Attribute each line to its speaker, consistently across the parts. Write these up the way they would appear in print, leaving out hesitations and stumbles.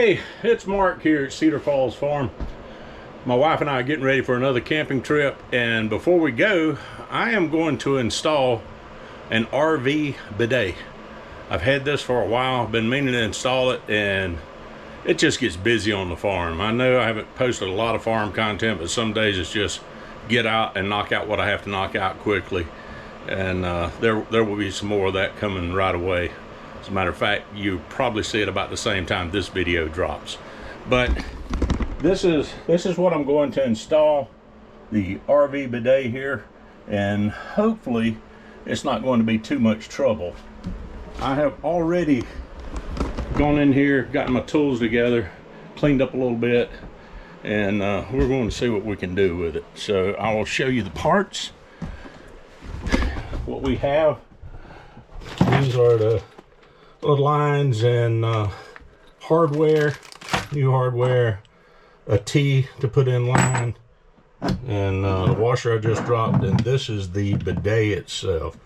Speaker 1: Hey, it's Mark here at Cedar Falls Farm. My wife and I are getting ready for another camping trip, and before we go, I am going to install an RV bidet. I've had this for a while, been meaning to install it, and it just gets busy on the farm. I know I haven't posted a lot of farm content, but some days it's just get out and knock out what I have to knock out quickly. And there will be some more of that coming right away. As a matter of fact, you probably see it about the same time this video drops. But this is what I'm going to install, the RV bidet here, and hopefully it's not going to be too much trouble. I have already gone in here, gotten my tools together, cleaned up a little bit, and we're going to see what we can do with it. So I will show you the parts, what we have. These are the lines and hardware, new hardware, a T to put in line, and the washer I just dropped, and this is the bidet itself.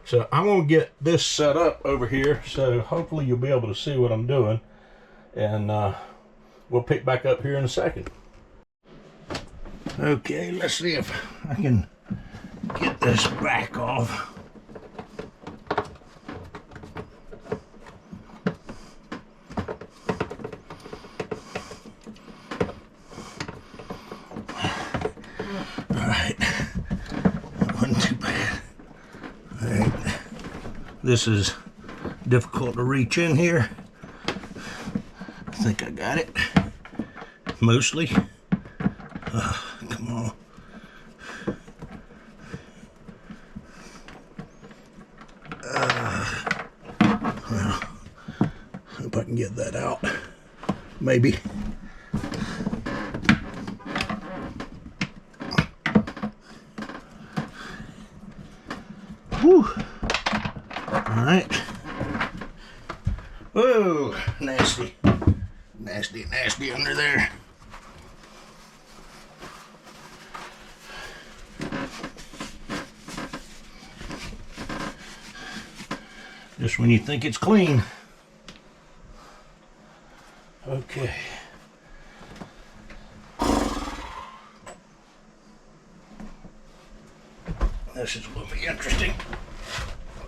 Speaker 1: So I'm going to get this set up over here, so hopefully you'll be able to see what I'm doing, and we'll pick back up here in a second. Okay, let's see if I can get this back off. This is difficult to reach in here. I think I got it. Mostly. Come on. Well, hope I can get that out. Maybe. Whew. All right. Whoa, nasty, nasty, nasty under there. Just when you think it's clean. Okay. This is going to be interesting.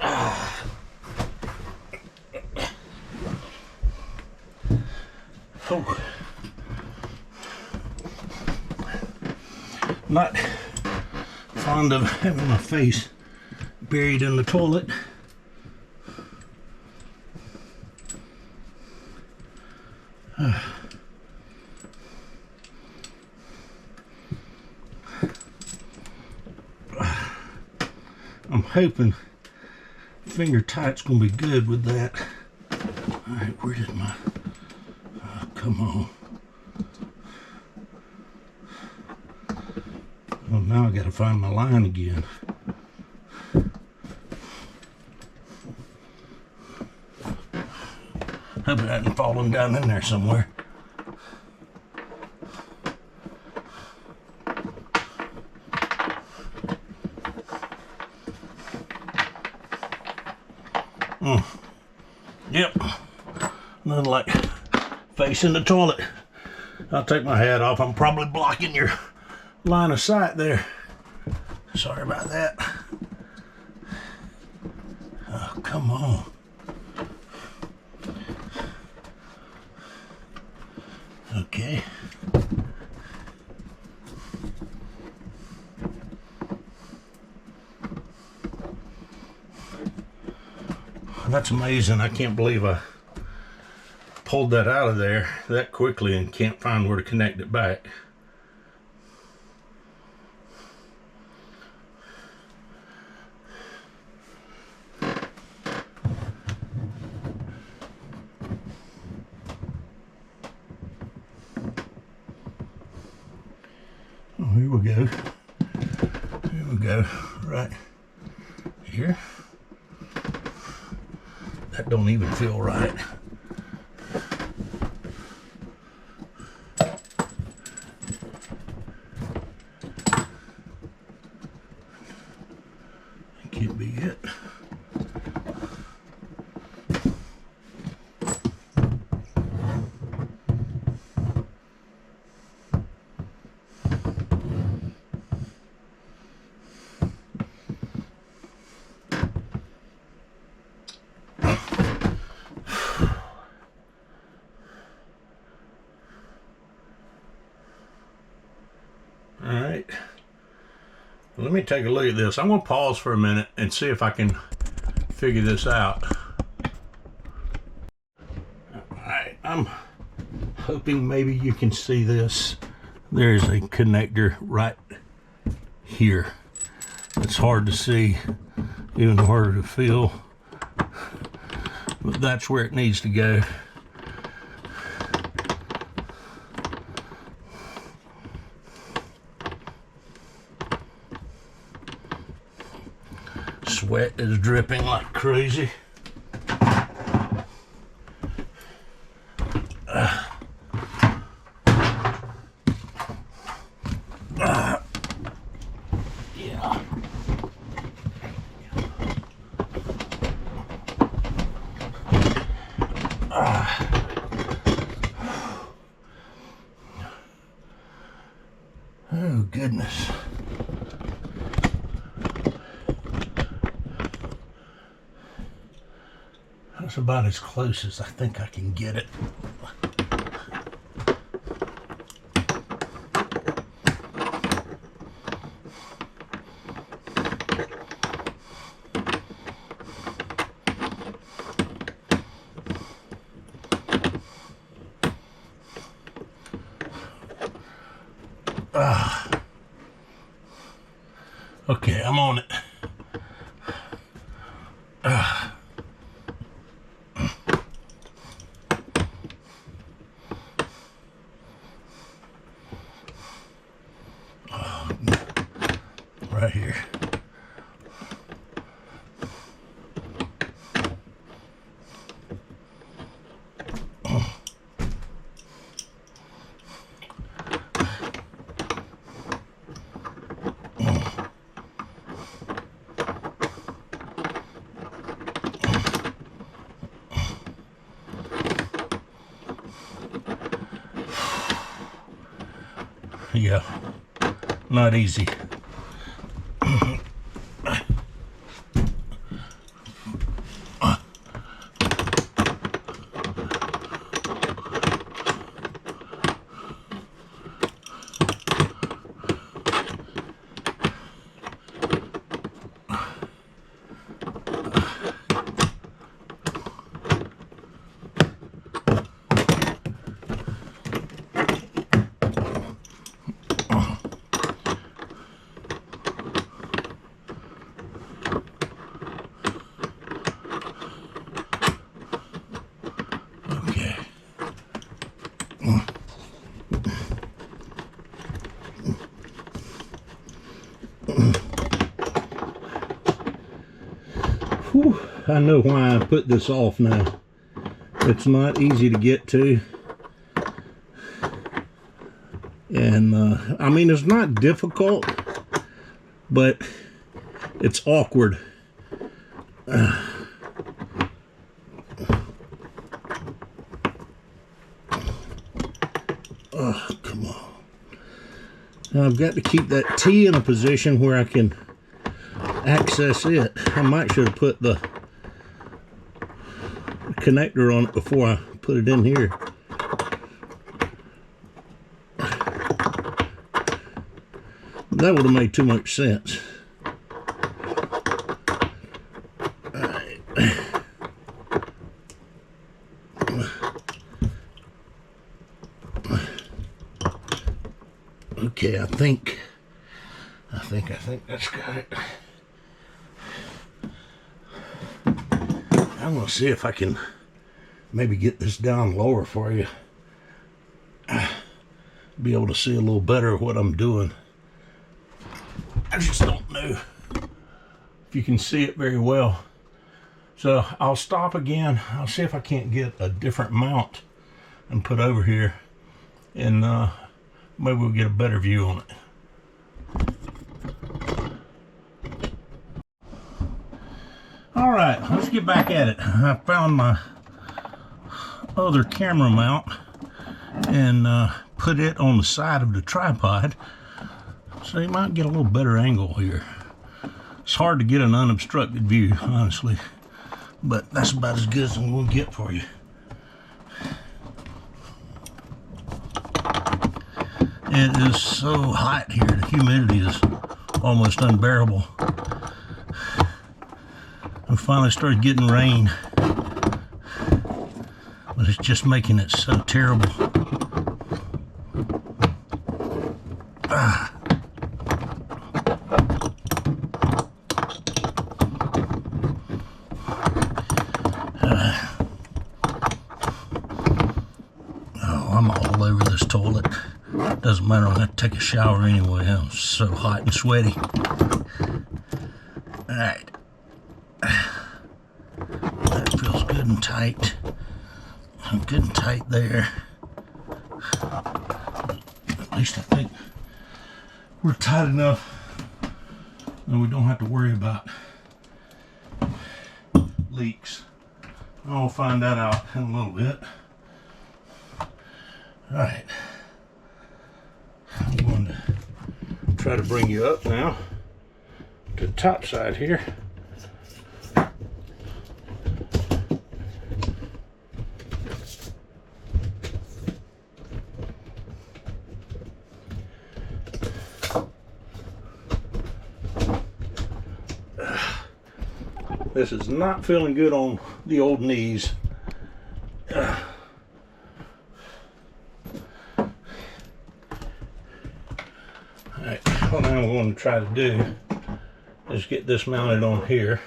Speaker 1: Oh. Not fond of having my face buried in the toilet. I'm hoping finger tight's gonna be good with that. All right, where did my, come on. Well, now I gotta find my line again. Hope it hasn't fallen down in there somewhere. Yep, nothing like facing the toilet. I'll take my hat off. I'm probably blocking your line of sight there. Sorry about that. Oh, come on. Okay. That's amazing. I can't believe I pulled that out of there that quickly and can't find where to connect it back. Oh, here we go. Here we go. Right here. That don't even feel right. That can't be it. Let me take a look at this. I'm going to pause for a minute and see if I can figure this out. Alright, I'm hoping maybe you can see this. There's a connector right here. It's hard to see, even harder to feel, but that's where it needs to go. Sweat is dripping like crazy. Yeah. Oh, goodness. That's about as close as I think I can get it. Okay, I'm on it. Right here. Yeah, not easy. Whew, I know why I put this off now. It's not easy to get to. And, I mean, it's not difficult, but it's awkward. Oh, come on. Now I've got to keep that T in a position where I can access it. I might should have put the connector on it before I put it in here. That would have made too much sense. Alright. Okay, I think that's got it. I'm gonna see if I can maybe get this down lower for you. Be able to see a little better what I'm doing. I just don't know if you can see it very well. So I'll stop again. I'll see if I can't get a different mount and put over here, and maybe we'll get a better view on it. All right, let's get back at it. I found my other camera mount and put it on the side of the tripod, so you might get a little better angle here. It's hard to get an unobstructed view, honestly, but that's about as good as I'm going to get for you. It is so hot here. The humidity is almost unbearable. We finally started getting rain, but it's just making it so terrible. I'm all over this toilet. Doesn't matter, I'm gonna take a shower anyway. I'm so hot and sweaty. Alright. That feels good and tight. Good and tight there. At least I think we're tight enough and we don't have to worry about leaks. I'll find that out in a little bit. Alright, I'm going to try to bring you up now to the top side here. This is not feeling good on the old knees. What I'm going to try to do is get this mounted on here.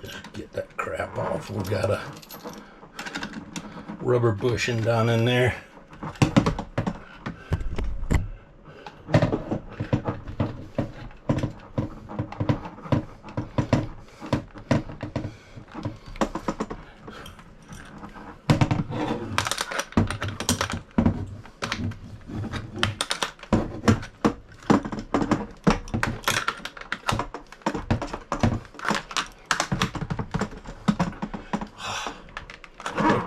Speaker 1: Just get that crap off. We've got a rubber bushing down in there.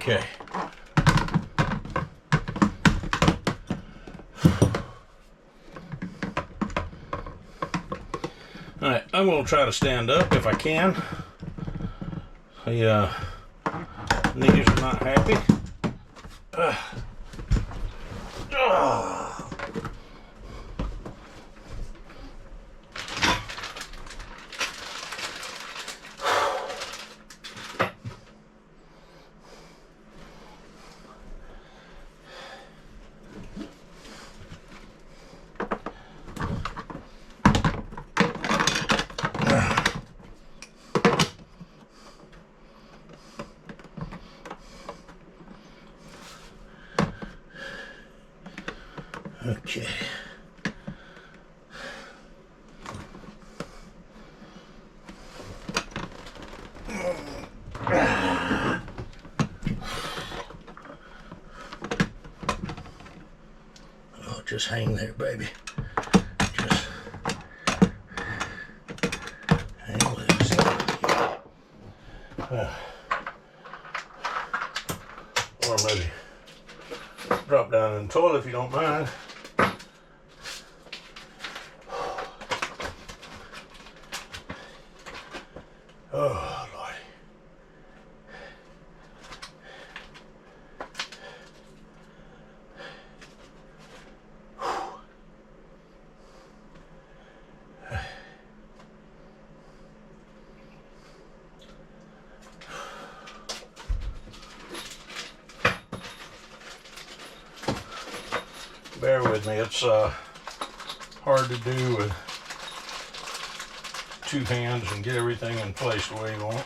Speaker 1: Okay. Alright, I'm going to try to stand up if I can. The knees are not happy. Okay. Oh, just hang there, baby. Just hang loose. Or maybe drop down in the toilet if you don't mind. Oh, Lord. Bear with me, it's hard to do with two hands and get everything in place the way you want.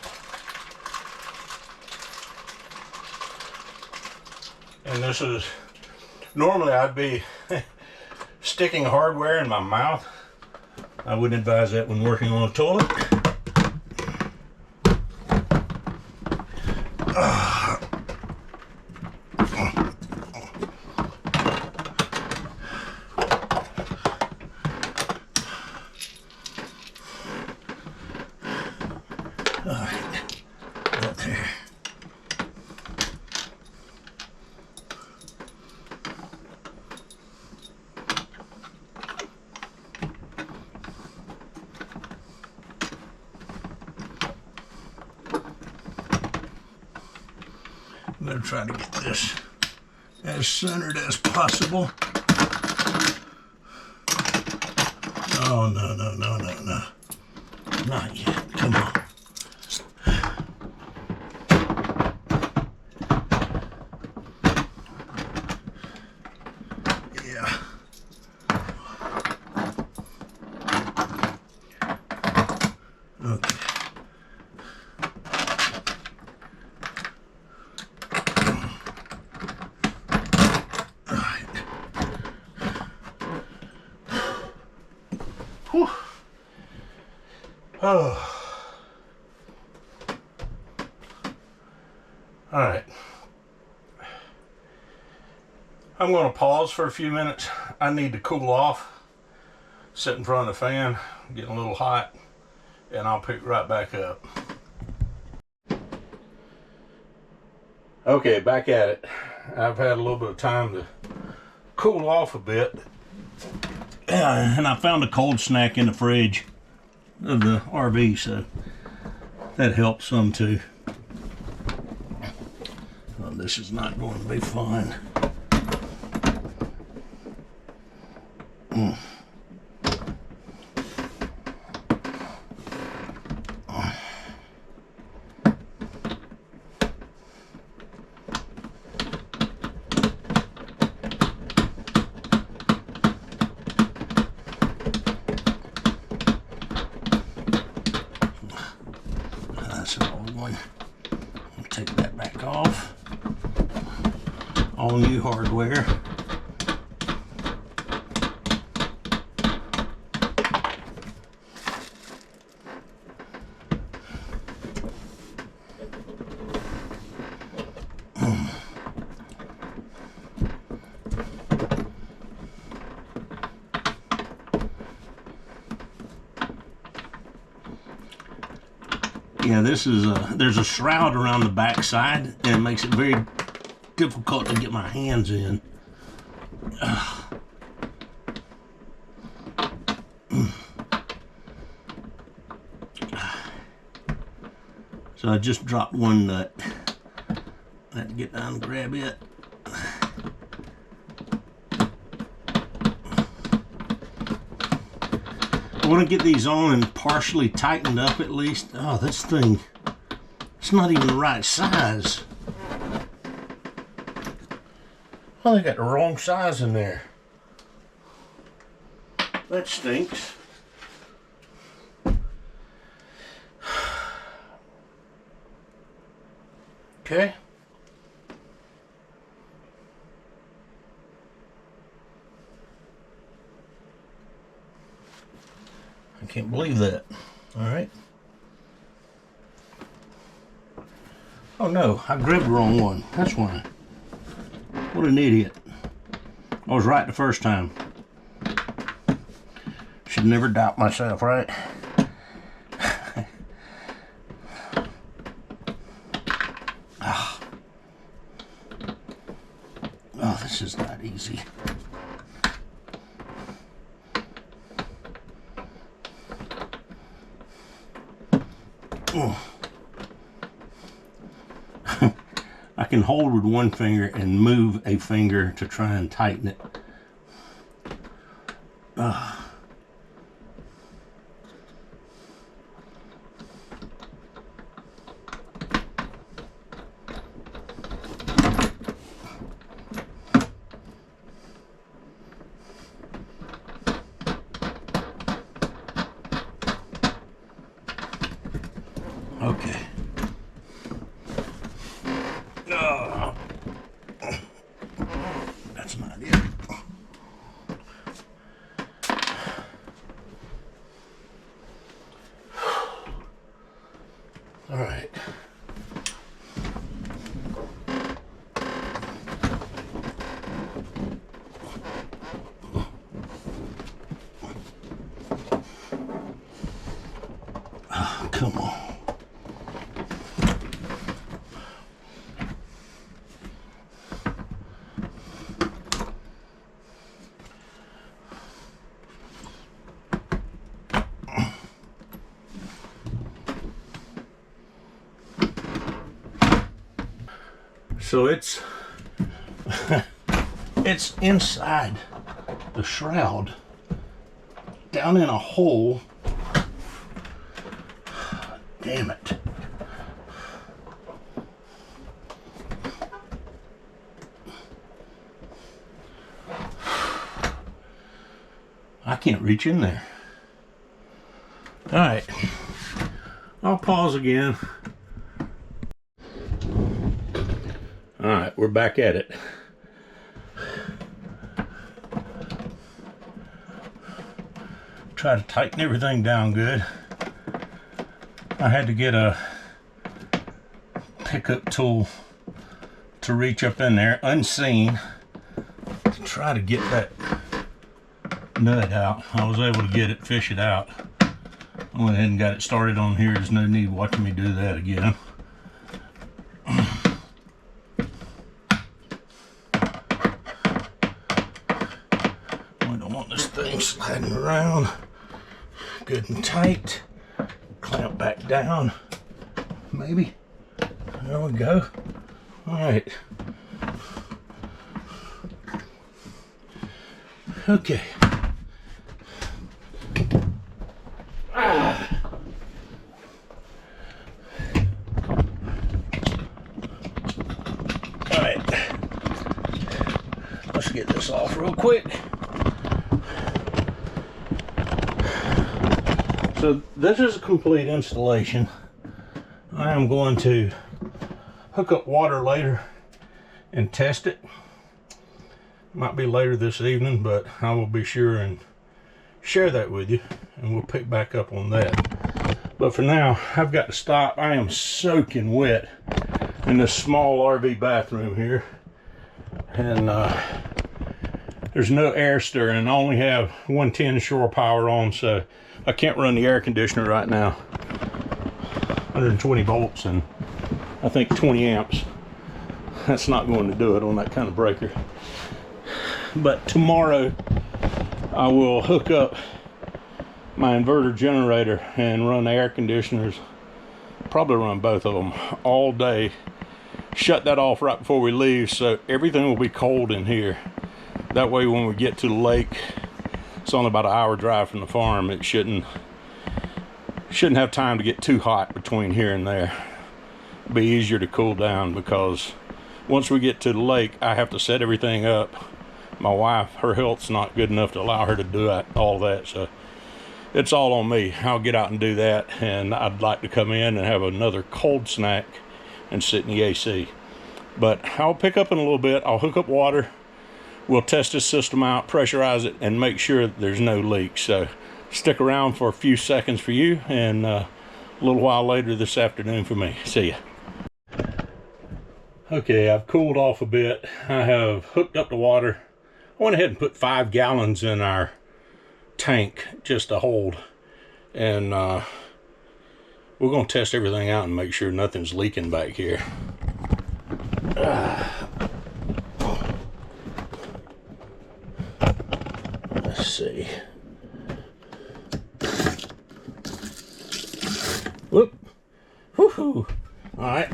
Speaker 1: And this is, normally I'd be sticking hardware in my mouth. I wouldn't advise that when working on a toilet. I'm gonna try to get this as centered as possible. Oh, no, no, no, no, no. Not yet. Come on. Yeah. Okay. Whew. Oh. All right. I'm going to pause for a few minutes. I need to cool off. Sit in front of the fan, getting a little hot, and I'll pick right back up. Okay, back at it. I've had a little bit of time to cool off a bit. And I found a cold snack in the fridge of the RV, so that helps some too. Well, this is not going to be fun. That's an old one. I'll take that back off. All new hardware. Yeah, this is there's a shroud around the back side, and it makes it very difficult to get my hands in. So I just dropped one nut. I had to get down and grab it. I want to get these on and partially tightened up at least. Oh, this thing, it's not even the right size. Oh, they got the wrong size in there. That stinks. Okay. I can't believe that. All right. Oh no, I grabbed the wrong one. That's why. What an idiot. I was right the first time. Should never doubt myself, right? Oh, this is not easy. Oh. I can hold with one finger and move a finger to try and tighten it. Okay. That's not it. All right. Oh, come on. So it's it's inside the shroud, down in a hole. Damn it. I can't reach in there. All right, I'll pause again. All right, we're back at it. Try to tighten everything down good. I had to get a pickup tool to reach up in there unseen to try to get that nut out. I was able to get it, fish it out. I went ahead and got it started on here. There's no need watching me do that again. We don't want this thing sliding around. Good and tight. Clamp back down. Maybe. There we go. All right. Okay. Alright, let's get this off real quick. So this is a complete installation. I am going to hook up water later and test it. Might be later this evening, but I will be sure and share that with you, and we'll pick back up on that. But for now, I've got to stop. I am soaking wet in this small RV bathroom here, and there's no air stirring. I only have 110 shore power on, so I can't run the air conditioner right now. 120 volts and I think 20 amps. That's not going to do it on that kind of breaker. But tomorrow I will hook up my inverter generator and run the air conditioners, probably run both of them all day. Shut that off right before we leave, so everything will be cold in here. That way when we get to the lake, it's only about an hour drive from the farm. It shouldn't have time to get too hot between here and there. It'll be easier to cool down, because once we get to the lake, I have to set everything up. My wife, her health's not good enough to allow her to do all that, so it's all on me. I'll get out and do that, and I'd like to come in and have another cold snack and sit in the AC. But I'll pick up in a little bit. I'll hook up water. We'll test this system out, pressurize it, and make sure there's no leaks. So stick around for a few seconds for you, and a little while later this afternoon for me. See ya. Okay, I've cooled off a bit. I have hooked up the water. I went ahead and put 5 gallons in our tank just to hold, and we're going to test everything out and make sure nothing's leaking back here. Let's see. Whoop. Woohoo. All right.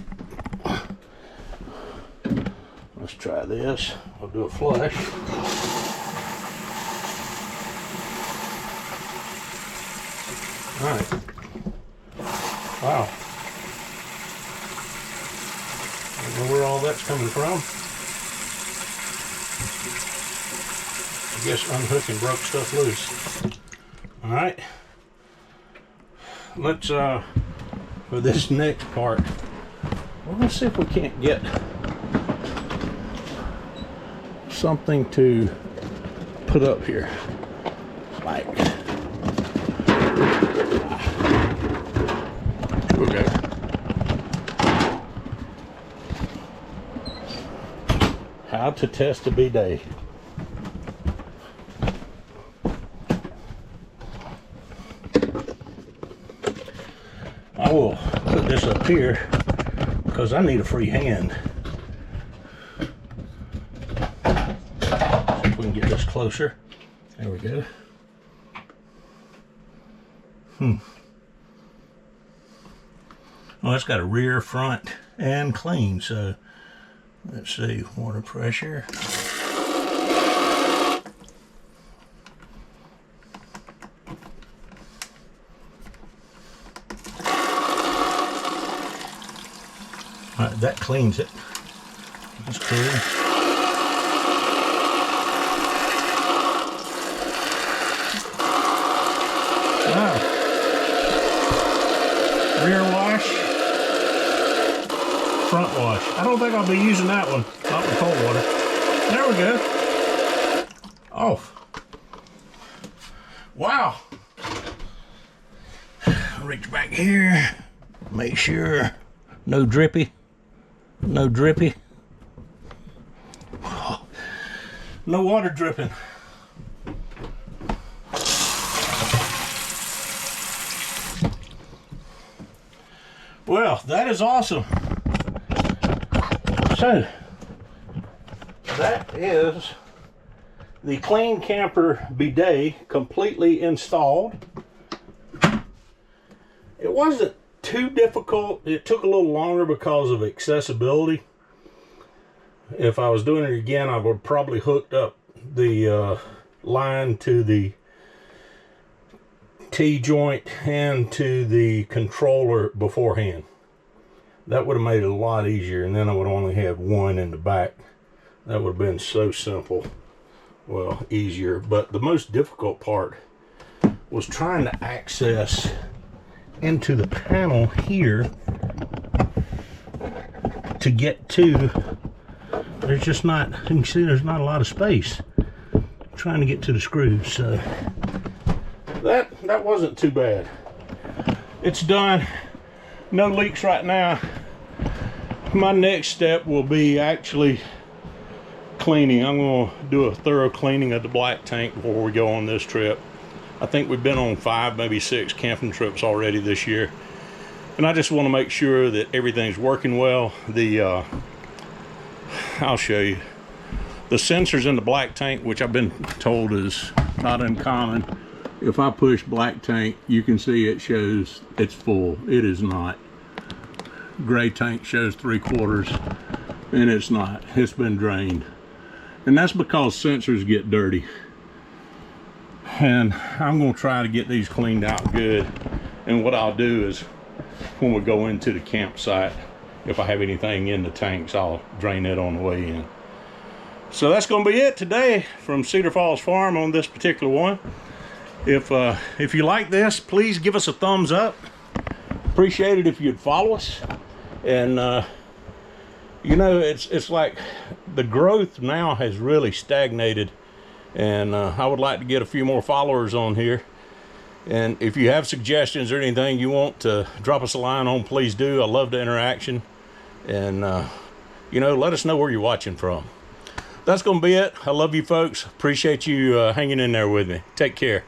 Speaker 1: Let's try this. I'll do a flush. All right. Wow. I don't know where all that's coming from. I guess unhooking broke stuff loose. All right. Let's for this next part, well, let's see if we can't get something to put up here, like, okay. How to test a bidet. I will put this up here because I need a free hand. See if we can get this closer. There we go. Well, it's got a rear, front, and clean, so Let's see, water pressure. All right, that cleans it. That's cool. Ah. Rear wash, front wash. I don't think I'll be using that one, not with cold water. There we go. Off. Wow. Reach back here, make sure no drippy. No drippy. No water dripping. Well, that is awesome. So, that is the Clean Camper bidet completely installed. It wasn't too difficult. It took a little longer because of accessibility. If I was doing it again, I would probably hooked up the line to the T-joint and to the controller beforehand. That would have made it a lot easier, and then I would only have one in the back. That would have been so simple. Well, easier. But the most difficult part was trying to access into the panel here to get to. There's just not, you can see there's not a lot of space trying to get to the screws. So that wasn't too bad. It's done. No leaks right now. My next step will be actually cleaning. I'm going to do a thorough cleaning of the black tank before we go on this trip. I think we've been on 5, maybe 6 camping trips already this year, and I just want to make sure that everything's working well. I'll show you the sensors in the black tank, which I've been told is not uncommon. If I push black tank, you can see it shows it's full. It is not. Gray tank shows 3/4, and it's not. It's been drained, and that's because sensors get dirty. And I'm going to try to get these cleaned out good. And what I'll do is, when we go into the campsite, if I have anything in the tanks, I'll drain it on the way in. So that's going to be it today from Cedar Falls Farm on this particular one. If you like this, please give us a thumbs up. Appreciate it if you'd follow us. And you know, it's like the growth now has really stagnated. And I would like to get a few more followers on here. And if you have suggestions or anything you want to drop us a line on, please do. I love the interaction. And, you know, let us know where you're watching from. That's going to be it. I love you folks. Appreciate you hanging in there with me. Take care.